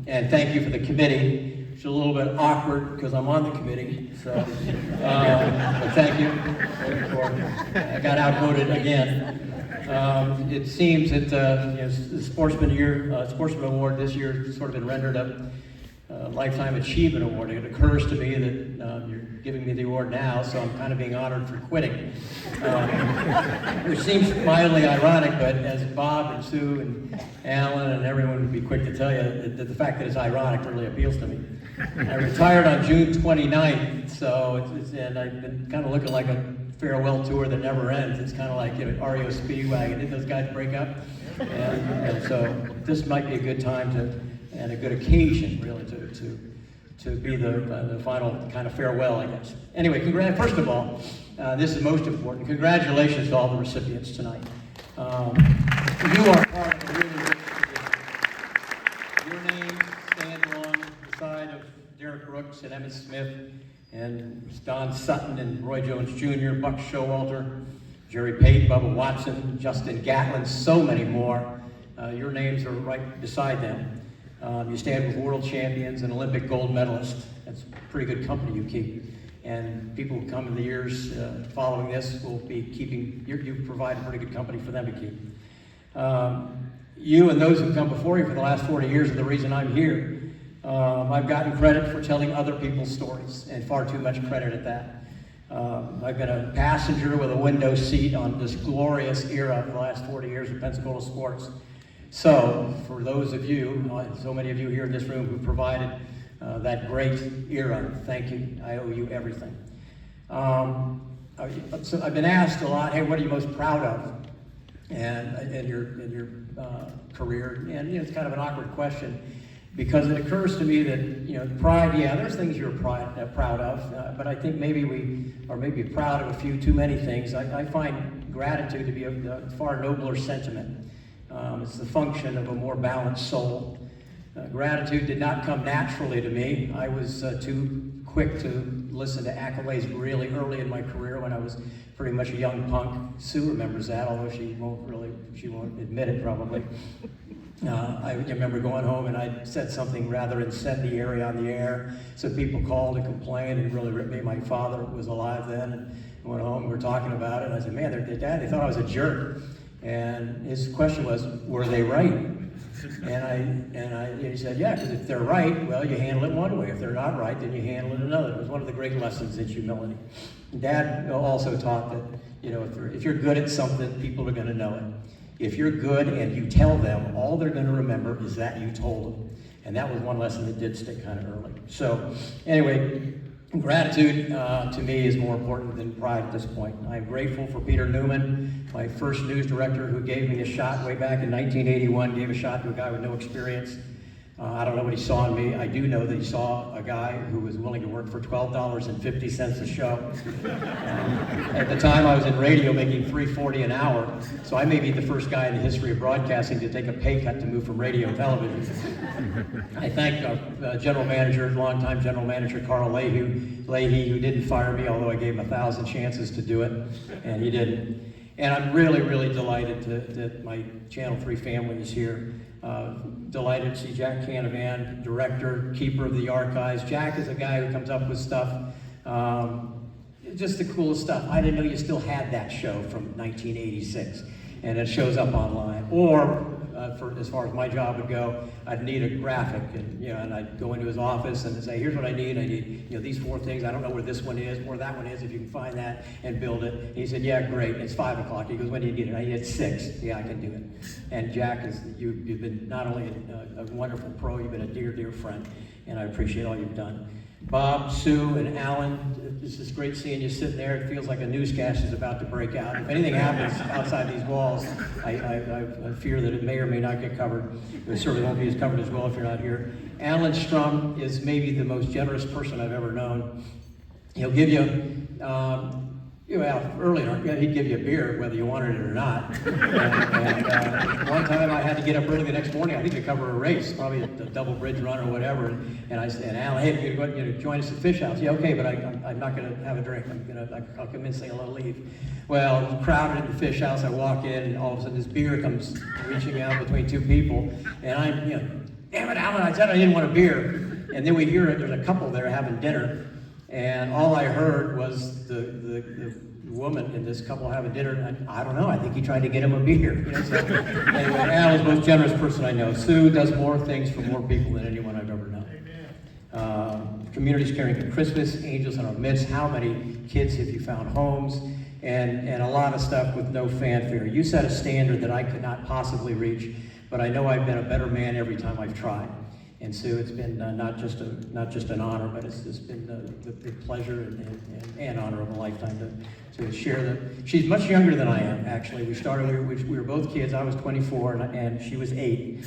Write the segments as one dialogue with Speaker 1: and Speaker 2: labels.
Speaker 1: And thank you for the committee. It's a little bit awkward because I'm on the committee, so but thank you. I got outvoted again. It seems that the Sportsman Award this year has sort of been rendered a Lifetime Achievement Award. It occurs to me that you're giving me the award now, so I'm kind of being honored for quitting. Which seems mildly ironic, but as Bob and Sue and Alan and everyone would be quick to tell you, that the fact that it's ironic really appeals to me. I retired on June 29th, so and I've been kind of looking like a farewell tour that never ends. It's kind of like REO Speedwagon. Did those guys break up? And so this might be a good time and a good occasion, really, to be the final kind of farewell, I guess. Anyway, first of all, this is most important. Congratulations to all the recipients tonight. You are part of a really rich tradition. Your names stand along the side of Derek Brooks and Emmett Smith and Don Sutton and Roy Jones Jr., Buck Showalter, Jerry Payton, Bubba Watson, Justin Gatlin, so many more. Your names are right beside them. You stand with world champions and Olympic gold medalists. That's pretty good company you keep. And people who come in the years following this will be keeping, you provide pretty good company for them to keep. You and those who come before you for the last 40 years are the reason I'm here. I've gotten credit for telling other people's stories, and far too much credit at that. I've been a passenger with a window seat on this glorious era of the last 40 years of Pensacola sports. So, for those of you, so many of you here in this room who provided that great era, thank you. I owe you everything. So I've been asked a lot, hey, what are you most proud of in your career? And it's kind of an awkward question because it occurs to me that pride. Yeah, there's things you're proud of, but I think maybe we are proud of a few too many things. I find gratitude to be a far nobler sentiment. It's the function of a more balanced soul. Gratitude did not come naturally to me. I was too quick to listen to accolades really early in my career when I was pretty much a young punk. Sue remembers that, although she won't admit it probably. I remember going home and I said something rather incendiary on the air, so people called to complain and really ripped me. My father was alive then, and went home, we were talking about it, and I said, man, Dad, they thought I was a jerk. And his question was, were they right? And he said, yeah, because if they're right, well, you handle it one way. If they're not right, then you handle it another. It was one of the great lessons in humility. Dad also taught that, if you're good at something, people are going to know it. If you're good and you tell them, all they're going to remember is that you told them. And that was one lesson that did stick kind of early. So anyway, gratitude to me is more important than pride at this point. I'm grateful for Peter Newman, my first news director, who gave me a shot way back in 1981, gave a shot to a guy with no experience. I don't know what he saw in me. I do know that he saw a guy who was willing to work for $12.50 a show. At the time, I was in radio making $3.40 an hour, so I may be the first guy in the history of broadcasting to take a pay cut to move from radio to television. I thank longtime general manager Carl Leahy, who didn't fire me, although I gave him 1,000 chances to do it, and he didn't. And I'm really, really delighted that my Channel 3 family is here. Delighted to see Jack Canavan, director, keeper of the archives. Jack is a guy who comes up with stuff, just the coolest stuff. I didn't know you still had that show from 1986, and it shows up online. Or, as far as my job would go, I'd need a graphic, and I'd go into his office and say, here's what I need. I need these 4 things. I don't know where this one is, where that one is, if you can find that and build it. And he said, yeah, great. It's 5 o'clock. He goes, when do you need it? I need it 6. Yeah, I can do it. And Jack, you've been not only a wonderful pro, you've been a dear, dear friend, and I appreciate all you've done. Bob, Sue, and Alan, it's just great seeing you sitting there. It feels like a newscast is about to break out. If anything happens outside these walls, I fear that it may or may not get covered. It certainly won't be as covered as well if you're not here. Alan Strum is maybe the most generous person I've ever known. He'll give you, earlier, he'd give you a beer whether you wanted it or not. And one time I had to get up early the next morning, I think to cover a race, probably a double bridge run or whatever. And I said, Alan, hey, if you're going to join us at Fish House. Yeah, okay, but I'm not going to have a drink. I'll come in and say hello, leave. Well, crowded at the Fish House, I walk in, and all of a sudden this beer comes reaching out between 2 people, and I'm, damn it, Alan, I said I didn't want a beer. And then we hear it, there's a couple there having dinner, and all I heard was the woman in this couple having dinner, and I don't know, I think he tried to get him a beer. You know, so anyway, Alan's the most generous person I know. Sue does more things for more people than anyone I've ever known. Communities caring for Christmas, angels in our midst. How many kids have you found homes? And a lot of stuff with no fanfare. You set a standard that I could not possibly reach, but I know I've been a better man every time I've tried. And Sue, it's been not just an honor, but it's been the pleasure and honor of a lifetime to share that. She's much younger than I am, actually. We were both kids. I was 24 and she was 8.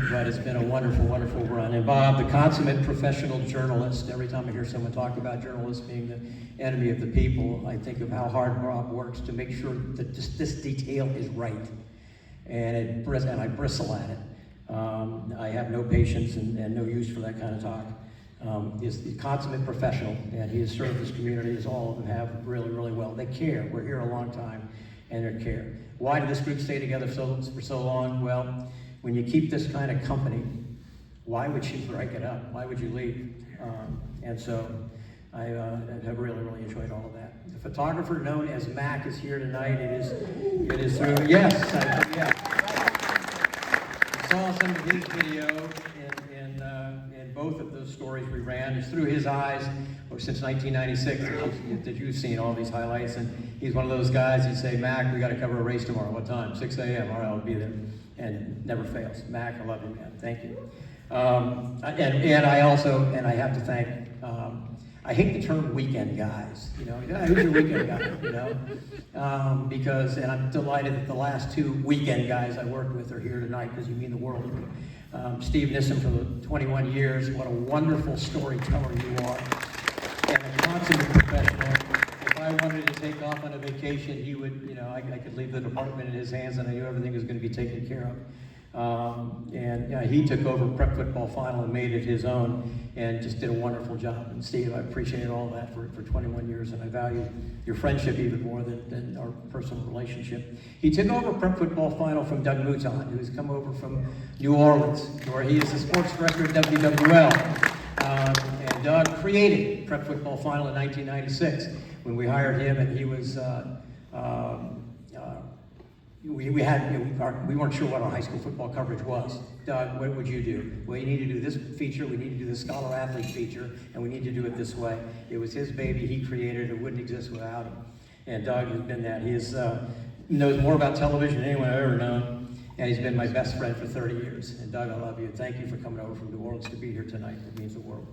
Speaker 1: But it's been a wonderful, wonderful run. And Bob, the consummate professional journalist. Every time I hear someone talk about journalists being the enemy of the people, I think of how hard Bob works to make sure that this detail is right. And I bristle at it. I have no patience and no use for that kind of talk. He's the consummate professional, and he has served this community, as all of them have, really, really well. They care. We're here a long time, and they care. Why did this group stay together for so long? Well, when you keep this kind of company, why would you break it up? Why would you leave? And so I have really, really enjoyed all of that. The photographer known as Mac is here tonight. It is through, yes, yeah. I saw some of his video in both of those stories we ran. It's through his eyes, or since 1996 that you've seen all these highlights. And he's one of those guys, he'd say, Mac, we got to cover a race tomorrow. What time? 6 a.m. All right, I'll be there. And never fails. Mac, I love you, man. Thank you. And I have to thank, I hate the term weekend guys. You know, who's your weekend guy? You know, because, and I'm delighted that the last 2 weekend guys I worked with are here tonight because you mean the world to me. Steve Nissom for the 21 years. What a wonderful storyteller you are, and a consummate professional. If I wanted to take off on a vacation, he would, you know, I could leave the department in his hands and I knew everything was going to be taken care of. He took over prep football final and made it his own and just did a wonderful job. And Steve, I appreciate all that for 21 years, and I value your friendship even more than our personal relationship. He took over prep football final from Doug Mouton, who's come over from New Orleans, where he is the sports director at WWL. And Doug created prep football final in 1996 when we hired him, and he was we weren't sure what our high school football coverage was. Doug, what would you do? Well, you need to do this feature, we need to do this scholar athlete feature, and we need to do it this way. It was his baby, he created it, it wouldn't exist without him. And Doug has been that. He knows more about television than anyone I've ever known, and he's been my best friend for 30 years. And Doug, I love you. Thank you for coming over from New Orleans to be here tonight. It means the world.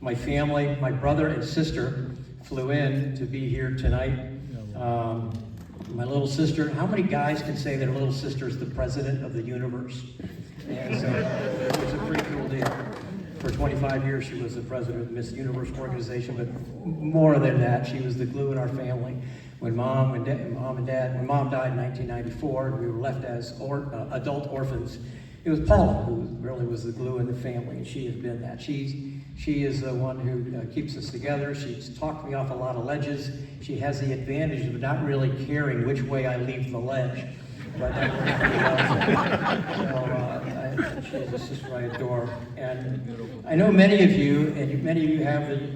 Speaker 1: My family, my brother and sister flew in to be here tonight. My little sister, how many guys can say their little sister is the president of the universe? And so it was a pretty cool deal. For 25 years, she was the president of the Miss Universe organization, but more than that, she was the glue in our family. When mom died in 1994, and we were left as adult orphans, it was Paula who really was the glue in the family, and she has been that. She is the one who keeps us together. She's talked me off a lot of ledges. She has the advantage of not really caring which way I leave the ledge. But she's a sister I adore. And I know many of you,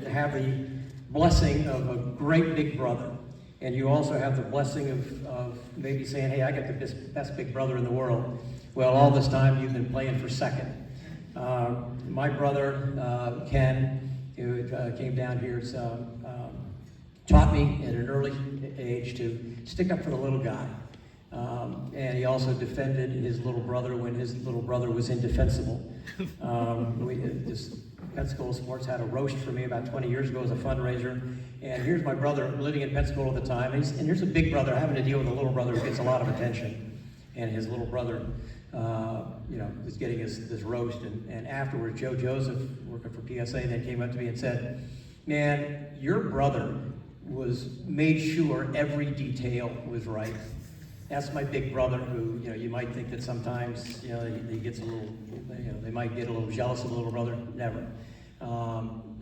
Speaker 1: have the blessing of a great big brother. And you also have the blessing of maybe saying, hey, I got the best big brother in the world. Well, all this time you've been playing for second. My brother, Ken, who came down here, taught me at an early age to stick up for the little guy. And he also defended his little brother when his little brother was indefensible. Pensacola Sports had a roast for me about 20 years ago as a fundraiser. And here's my brother living in Pensacola at the time. And here's a big brother having to deal with a little brother who gets a lot of attention. And his little brother was getting this roast, and afterwards, Joe Joseph, working for PSA, then came up to me and said, man, your brother made sure every detail was right. That's my big brother who, you might think that sometimes, he gets a little, they might get a little jealous of the little brother. Never.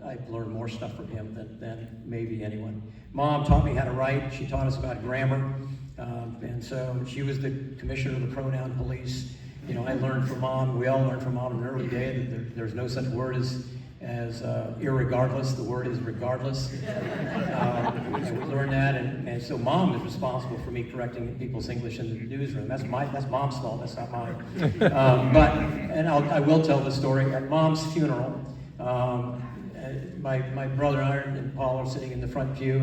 Speaker 1: I've learned more stuff from him than maybe anyone. Mom taught me how to write. She taught us about grammar. And so she was the commissioner of the pronoun police. I learned from Mom, we all learned from Mom in an early day that there's no such word as irregardless. The word is regardless. And we learned that, and so Mom is responsible for me correcting people's English in the newsroom. That's Mom's fault, that's not mine. And I will tell the story. At Mom's funeral, my brother and Paul are sitting in the front pew,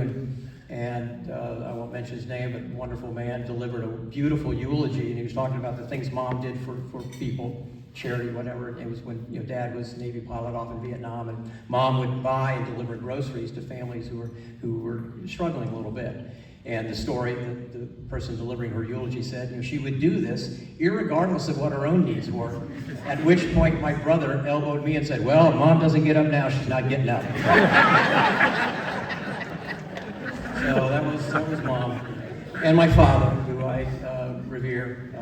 Speaker 1: and I won't mention his name, but a wonderful man delivered a beautiful eulogy, and he was talking about the things Mom did for people, charity, whatever. It was when Dad was a Navy pilot off in Vietnam, and Mom would buy and deliver groceries to families who were struggling a little bit. And the story, the person delivering her eulogy said, she would do this irregardless of what her own needs were. At which point my brother elbowed me and said, "Well, Mom doesn't get up now, she's not getting up." So that was Mom. And my father, who I revere,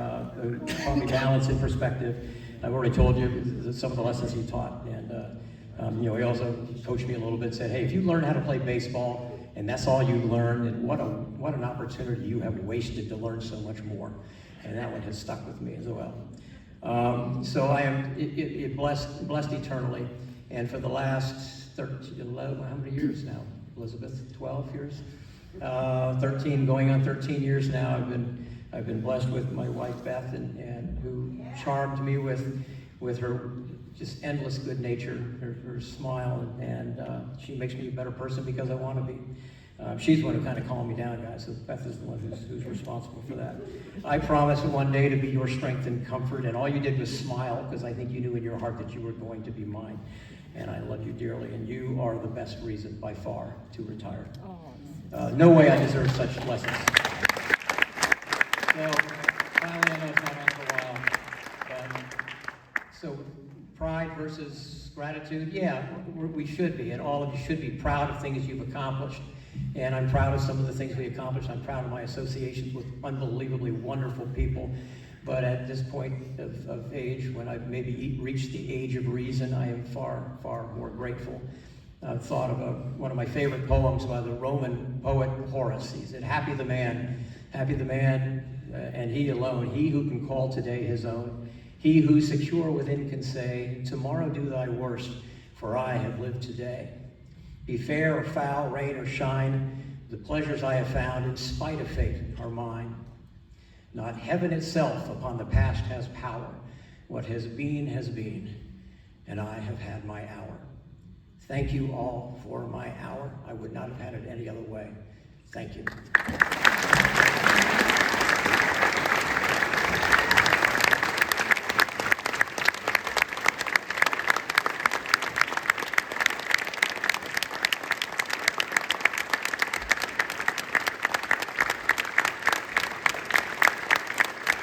Speaker 1: who taught me balance and perspective. I've already told you some of the lessons he taught. And he also coached me a little bit, said, "Hey, if you learn how to play baseball, and that's all you learn, and what an opportunity you have wasted to learn so much more." And that one has stuck with me as well. So I am blessed eternally. And for the last 11, how many years now, Elizabeth? 12 years? 13, going on 13 years now. I've been blessed with my wife Beth, and who charmed me with her just endless good nature, her smile, and she makes me a better person because I want to be. She's the one who kind of calmed me down, guys, so Beth is the one who's responsible for that. I promise one day to be your strength and comfort, and all you did was smile, because I think you knew in your heart that you were going to be mine. And I love you dearly, and you are the best reason by far to retire. No way I deserve such lessons. So, finally, I know it's not on for a while, but, so pride versus gratitude, yeah, we should be, and all of you should be proud of things you've accomplished. And I'm proud of some of the things we accomplished. I'm proud of my associations with unbelievably wonderful people. But at this point of age, when I've maybe reached the age of reason, I am far, far more grateful. I've thought of one of my favorite poems by the Roman poet Horace. He said, happy the man, and he alone, he who can call today his own, he who secure within can say, tomorrow do thy worst, for I have lived today. Be fair or foul, rain or shine, the pleasures I have found in spite of fate are mine. Not heaven itself upon the past has power. What has been, and I have had my hour. Thank you all for my hour. I would not have had it any other way. Thank you.